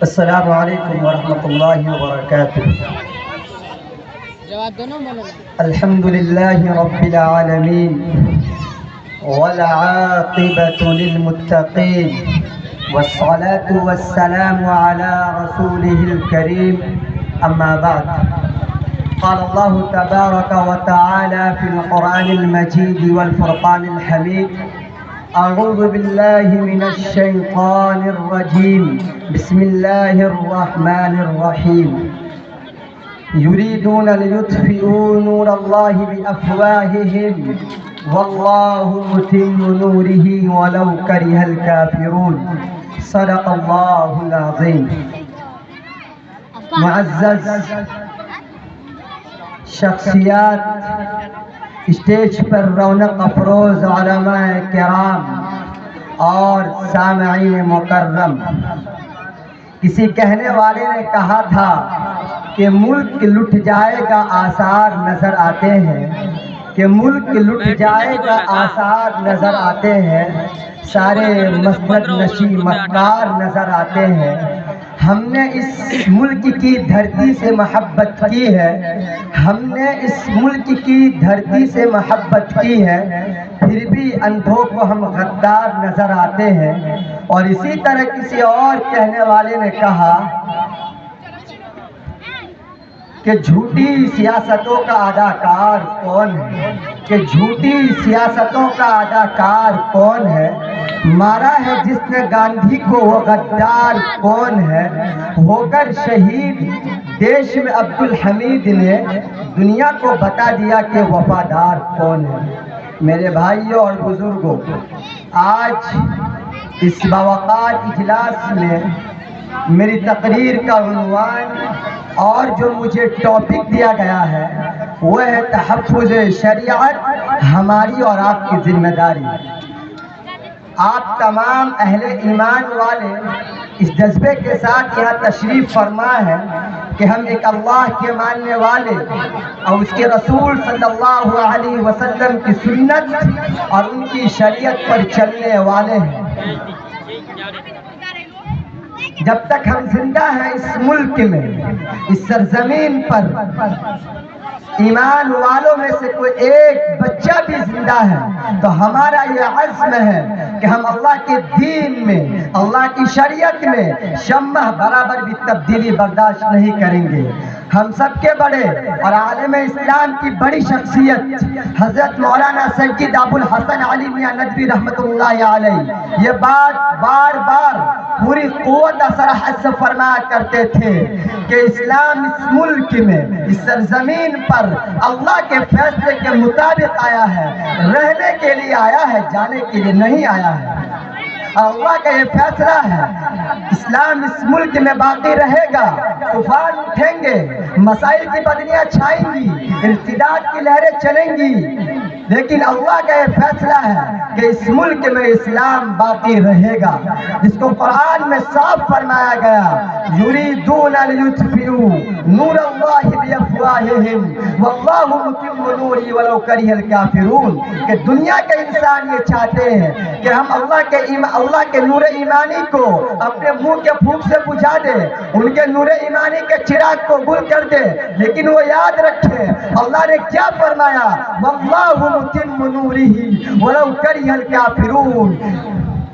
السلام علیکم ورحمۃ اللہ وبرکاتہ۔ الحمد للہ رب العالمین والعاقبۃ للمتقین والصلاة والسلام على رسوله الكريم اما بعد۔ قال الله تبارك وتعالى في القرآن المجيد والفرقان الحميد: أعوذ بالله من الشيطان الرجيم، بسم الله الرحمن الرحيم۔ يريدون ليطفئوا نور الله بأفواههم والله متم نوره ولو كره الكافرون۔ صدق الله العظيم۔ معزز شخصیات، اسٹیج پر رونق افروز علماء کرام اور سامعین مکرم، کسی کہنے والے نے کہا تھا کہ ملک لٹ جائے گا آثار نظر آتے ہیں، کہ ملک لٹ جائے گا آثار نظر آتے ہیں، سارے مسند نشی مکار نظر آتے ہیں۔ ہم نے اس ملک کی دھرتی سے محبت کی ہے، ہم نے اس ملک کی دھرتی سے محبت کی ہے، پھر بھی اندھوں کو ہم غدار نظر آتے ہیں۔ اور اسی طرح کسی اور کہنے والے نے کہا کہ جھوٹی سیاستوں کا اداکار کون ہے، کہ جھوٹی سیاستوں کا اداکار کون ہے، مارا ہے جس نے گاندھی کو وہ غدار کون ہے، ہو کر شہید دیش میں عبدالحمید نے دنیا کو بتا دیا کہ وفادار کون ہے۔ میرے بھائیوں اور بزرگوں، آج اس باوقار اجلاس میں میری تقریر کا عنوان اور جو مجھے ٹاپک دیا گیا ہے وہ ہے تحفظ شریعت، ہماری اور آپ کی ذمہ داری۔ آپ تمام اہل ایمان والے اس جذبے کے ساتھ یہاں تشریف فرما ہے کہ ہم ایک اللہ کے ماننے والے اور اس کے رسول صلی اللہ علیہ وسلم کی سنت اور ان کی شریعت پر چلنے والے ہیں۔ جب تک ہم زندہ ہیں اس ملک میں، اس سرزمین پر، ایمان والوں میں سے کوئی ایک بچہ بھی زندہ ہے تو ہمارا یہ عزم ہے کہ ہم اللہ کے دین میں، اللہ کی شریعت میں شمع برابر بھی تبدیلی برداشت نہیں کریں گے۔ ہم سب کے بڑے اور عالم اسلام کی بڑی شخصیت حضرت مولانا سید ابو الحسن علی میاں ندوی رحمۃ اللہ علیہ یہ بات بار بار پوری قوت صراحت سے فرمایا کرتے تھے کہ اسلام اس ملک میں، اس سرزمین پر اللہ کے فیصلے کے مطابق آیا ہے، رہنے کے لیے آیا ہے، جانے کے لیے نہیں آیا ہے۔ اللہ کا یہ فیصلہ ہے، اسلام اس ملک میں باقی رہے گا، طوفان اٹھیں گے، مسائل کی بدلیاں چھائیں گی، ارتداد کی لہریں چلیں گی، لیکن اللہ کا یہ فیصلہ ہے کہ اس ملک میں اسلام باقی رہے گا، جس کو قرآن میں صاف فرمایا گیا: یریدون لیطفئوا نور اللہ بافواہہم واللہ متم نورہ ولو کرہ الکافرون، کہ دنیا کے انسان یہ چاہتے ہیں کہ ہم اللہ کے نور ایمانی کو اپنے منہ کے پھونک سے بجھا دے، ان کے نور ایمانی کے چراغ کو گل کر دے، لیکن وہ یاد رکھیں اللہ نے کیا فرمایا: واللہ متم نورہ ولو کرہ الکافرون،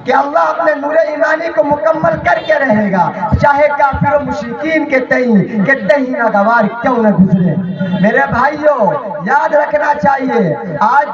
کہ اللہ اپنے نور ایمانی کو مکمل کر کے رہے گا، چاہے کافر و مشرکین کے تئیں کتنے ہی ناگوار کیوں نہ گزرے۔ میرے بھائیوں، یاد رکھنا چاہیے آج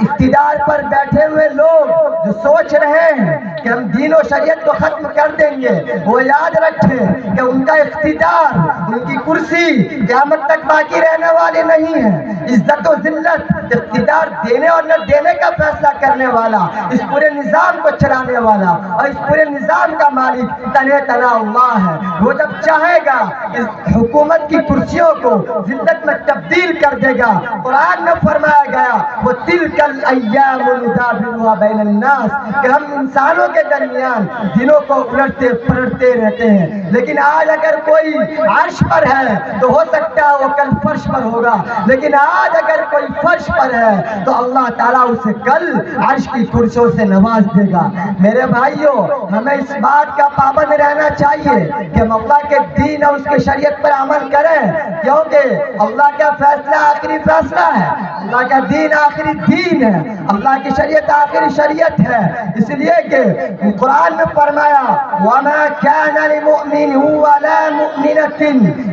اقتدار پر بیٹھے ہوئے لوگ جو سوچ رہے ہیں کہ ہم دین و شریعت کو ختم کر دیں گے، وہ یاد رکھیں کہ ان کا اقتدار، ان کی کرسی قیامت تک باقی رہنے والی نہیں ہے۔ عزت و ذلت اقتدار دینے اور نہ دینے کا فیصلہ کرنے والا، اس پورے نظام کو چلانے والا اور اس پورے نظام کا مالک تنہ تنہا اللہ ہے۔ وہ جب چاہے گا اس حکومت کی کرسیوں کو ذلت میں تبدیل کر دے گا۔ قرآن میں فرمایا گیا: وَتِلْكَ الْأَيَّامُ نُدَاوِلُهَا بَيْنَ النَّاسِ، کہ ہم انسانوں کے درمیان دنوں کو الٹتے پلٹتے رہتے ہیں، لیکن آج اگر کوئی عرش پر ہے تو ہو سکتا ہے وہ کل فرش پر ہوگا، لیکن آج اگر کوئی فرش پر ہے تو اللہ تعالیٰ اسے کل عرش کی کرسیوں سے نواز دے گا۔ میرے بھائیوں ہمیں اس بات کا پابند رہنا چاہیے کہ ہم اللہ کے دین اور اس کی شریعت پر عمل کریں، کیونکہ اللہ کا فیصلہ آخری فیصلہ ہے، اللہ کا دین آخری دین ہے، اللہ کی شریعت آخری شریعت ہے۔ اس لیے کہ قرآن میں فرمایا وَمَا كَانَ لِمُؤْمِنٍ وَلَا مُؤْمِنَةٍ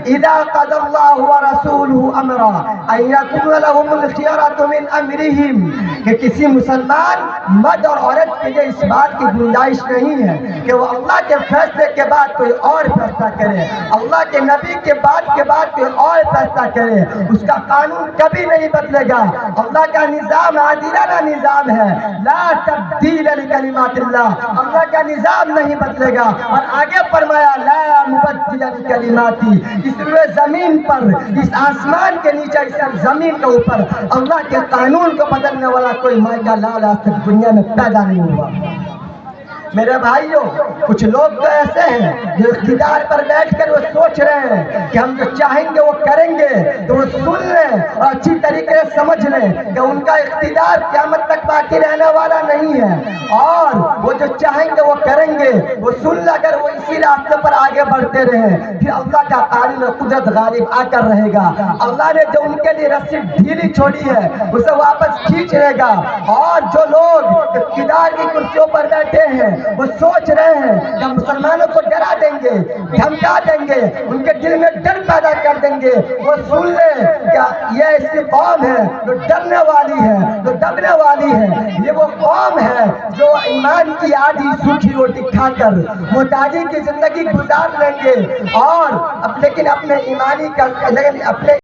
إِذَا قَضَى اللَّهُ وَرَسُولُهُ أَمْرًا أَن يَكُونَ لَهُمُ الْخِيَرَةُ مِنْ أَمْرِهِمْ کہ کسی مسلمان مرد اور عورت کے لیے اس بات کی گنجائش نہیں ہے کہ وہ اللہ کے فیصلے کے بعد کوئی اور فیصلہ کرے، اللہ کے نبی کے بعد کوئی اور فیصلہ کرے۔ اس کا قانون کبھی نہیں بدلے گا، اللہ کا نظام عادلانہ نظام ہے، لا تبدیل لکلمات اللہ، اللہ کا نظام نہیں بدلے گا۔ اور آگے فرمایا لا مبدل لکلماتی، اس روئے زمین پر، اس آسمان کے نیچے، اس زمین کے اوپر اللہ کے قانون کو بدلنے والا کوئی مائکہ لال آج تک دنیا میں پیدا نہیں ہوا۔ میرے بھائیوں کچھ لوگ تو ایسے ہیں جو اقتدار پر بیٹھ کر وہ سوچ رہے ہیں کہ ہم جو چاہیں گے وہ کریں گے، تو وہ سن لیں اور اچھی طریقے سے سمجھ لیں کہ ان کا اقتدار قیامت تک باقی رہنے والا نہیں ہے، اور وہ جو چاہیں گے وہ کریں گے۔ وہ سن لیں اگر وہ اسی راستے پر آگے بڑھتے رہیں، پھر اللہ کا قانون و قدرت غالب آ کر رہے گا۔ اللہ نے جو ان کے لیے رسی ڈھیلی چھوڑی ہے اسے واپس کھینچ لے گا، اور جو لوگ اقتدار کی کرسیوں پر بیٹھے ہیں وہ سوچ رہے ہیں کہ ہم مسلمانوں کو ڈرا دیں گے، دھمکا دیں گے، ان کے دل میں ڈر پیدا کر دیں گے، وہ سن لیں کہ یہ ایسی قوم ہے جو ڈرنے والی ہے، جو دبنے والی ہے۔ یہ وہ قوم ہے جو ایمان کی آدھی سوکھی روٹی کھا کر محتاجی کی زندگی گزار لیں گے، اور لیکن اپنے ایمانی کا اپنے